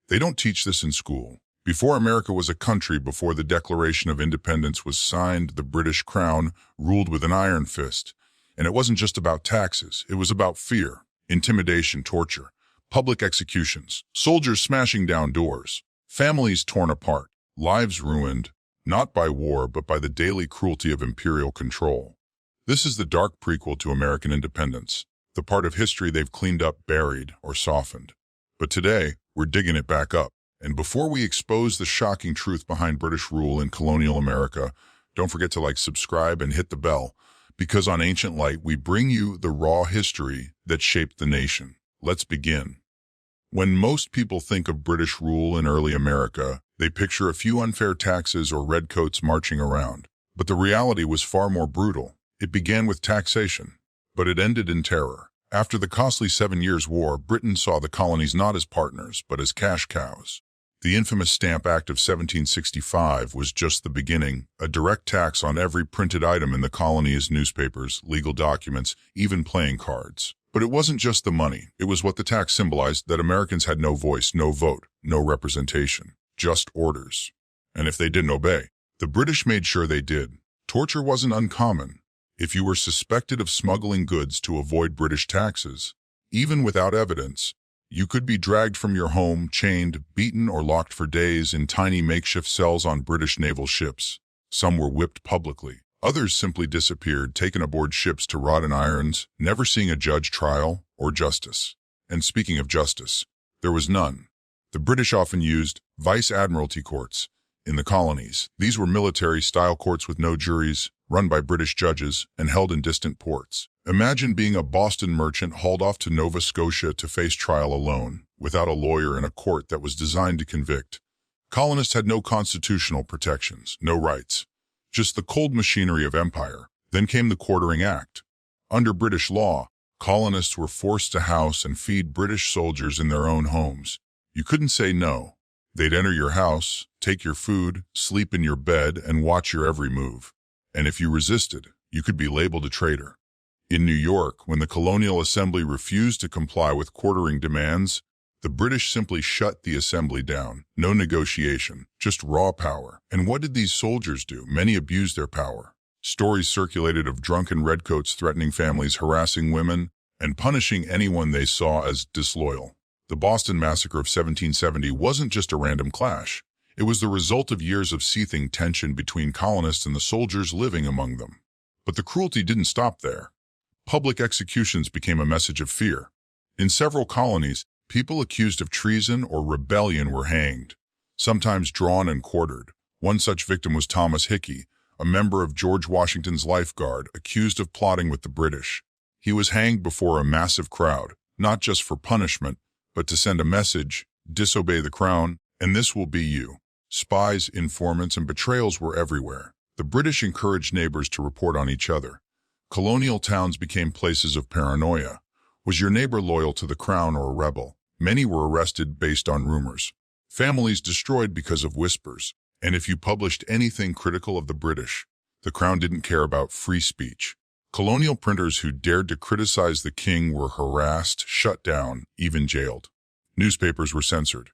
They don't teach this in school. Before America was a country, before the Declaration of Independence was signed, the British Crown ruled with an iron fist. And it wasn't just about taxes. It was about fear, intimidation, torture, public executions, soldiers smashing down doors, families torn apart, lives ruined, not by war, but by the daily cruelty of imperial control. This is the dark prequel to American independence, the part of history they've cleaned up, buried, or softened. But today, we're digging it back up. And before we expose the shocking truth behind British rule in colonial America, don't forget to subscribe, and hit the bell, because on Ancient Light, we bring you the raw history that shaped the nation. Let's begin. When most people think of British rule in early America, they picture a few unfair taxes or redcoats marching around. But the reality was far more brutal. It began with taxation, but it ended in terror. After the costly 7 Years' War, Britain saw the colonies not as partners, but as cash cows. The infamous Stamp Act of 1765 was just the beginning, a direct tax on every printed item in the colonies: newspapers, legal documents, even playing cards. But it wasn't just the money. It was what the tax symbolized: that Americans had no voice, no vote, no representation, just orders. And if they didn't obey, the British made sure they did. Torture wasn't uncommon. If you were suspected of smuggling goods to avoid British taxes, even without evidence, you could be dragged from your home, chained, beaten, or locked for days in tiny makeshift cells on British naval ships. Some were whipped publicly. Others simply disappeared, taken aboard ships to rot in irons, never seeing a judge, trial, or justice. And speaking of justice, there was none. The British often used vice admiralty courts in the colonies. These were military-style courts with no juries, run by British judges, and held in distant ports. Imagine being a Boston merchant hauled off to Nova Scotia to face trial alone, without a lawyer, in a court that was designed to convict. Colonists had no constitutional protections, no rights, just the cold machinery of empire. Then came the Quartering Act. Under British law, colonists were forced to house and feed British soldiers in their own homes. You couldn't say no. They'd enter your house, take your food, sleep in your bed, and watch your every move. And if you resisted, you could be labeled a traitor. In New York, when the Colonial Assembly refused to comply with quartering demands, the British simply shut the assembly down. No negotiation, just raw power. And what did these soldiers do? Many abused their power. Stories circulated of drunken redcoats threatening families, harassing women, and punishing anyone they saw as disloyal. The Boston Massacre of 1770 wasn't just a random clash. It was the result of years of seething tension between colonists and the soldiers living among them. But the cruelty didn't stop there. Public executions became a message of fear. In several colonies, people accused of treason or rebellion were hanged, sometimes drawn and quartered. One such victim was Thomas Hickey, a member of George Washington's Life Guard, accused of plotting with the British. He was hanged before a massive crowd, not just for punishment, but to send a message: disobey the crown, and this will be you. Spies, informants, and betrayals were everywhere. The British encouraged neighbors to report on each other. Colonial towns became places of paranoia. Was your neighbor loyal to the crown or a rebel? Many were arrested based on rumors. Families destroyed because of whispers. And if you published anything critical of the British, the crown didn't care about free speech. Colonial printers who dared to criticize the king were harassed, shut down, even jailed. Newspapers were censored.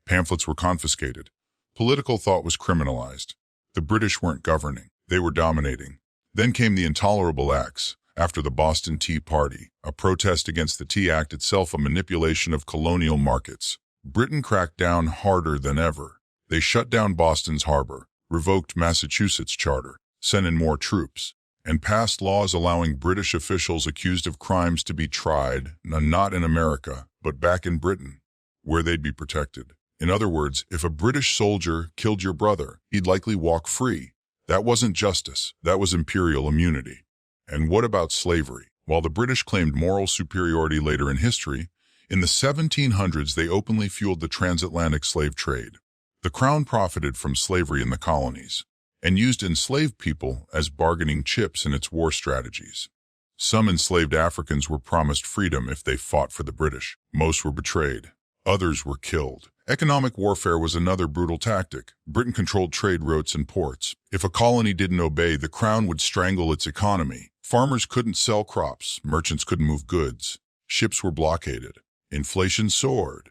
Pamphlets were confiscated. Political thought was criminalized. The British weren't governing. They were dominating. Then came the Intolerable Acts. After the Boston Tea Party, a protest against the Tea Act itself, a manipulation of colonial markets, Britain cracked down harder than ever. They shut down Boston's harbor, revoked Massachusetts' charter, sent in more troops, and passed laws allowing British officials accused of crimes to be tried, not in America, but back in Britain, where they'd be protected. In other words, if a British soldier killed your brother, he'd likely walk free. That wasn't justice, that was imperial immunity. And what about slavery? While the British claimed moral superiority later in history, in the 1700s they openly fueled the transatlantic slave trade. The crown profited from slavery in the colonies, and used enslaved people as bargaining chips in its war strategies. Some enslaved Africans were promised freedom if they fought for the British. Most were betrayed. Others were killed. Economic warfare was another brutal tactic. Britain controlled trade routes and ports. If a colony didn't obey, the crown would strangle its economy. Farmers couldn't sell crops, merchants couldn't move goods, ships were blockaded, inflation soared.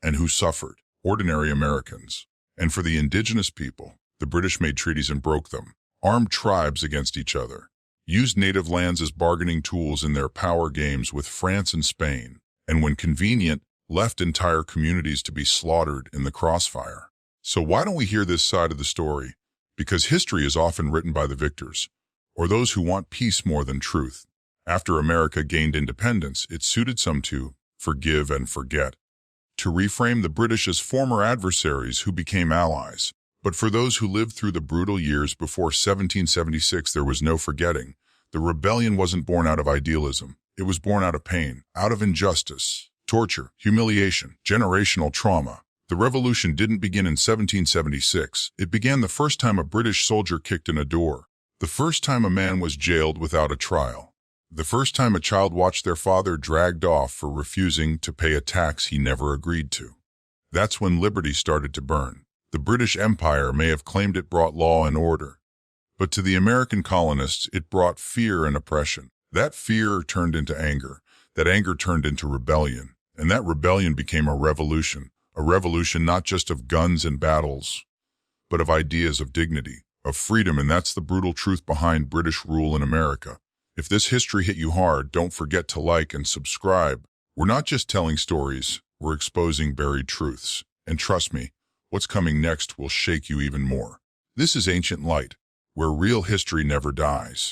And who suffered? ordinary Americans. And for the indigenous people, the British made treaties and broke them, armed tribes against each other, used native lands as bargaining tools in their power games with France and Spain, and when convenient, left entire communities to be slaughtered in the crossfire. So why don't we hear this side of the story? Because history is often written by the victors, or those who want peace more than truth. After America gained independence, it suited some to forgive and forget, to reframe the British as former adversaries who became allies. But for those who lived through the brutal years before 1776, there was no forgetting. The rebellion wasn't born out of idealism. It was born out of pain, out of injustice, torture, humiliation, generational trauma. The revolution didn't begin in 1776. It began the first time a British soldier kicked in a door, the first time a man was jailed without a trial, the first time a child watched their father dragged off for refusing to pay a tax he never agreed to. That's when liberty started to burn. The British Empire may have claimed it brought law and order, but to the American colonists, it brought fear and oppression. That fear turned into anger. That anger turned into rebellion. And that rebellion became a revolution not just of guns and battles, but of ideas of dignity, of freedom, and that's the brutal truth behind British rule in America. If this history hit you hard, don't forget to like and subscribe. We're not just telling stories, we're exposing buried truths. And trust me, what's coming next will shake you even more. This is Ancient Light, where real history never dies.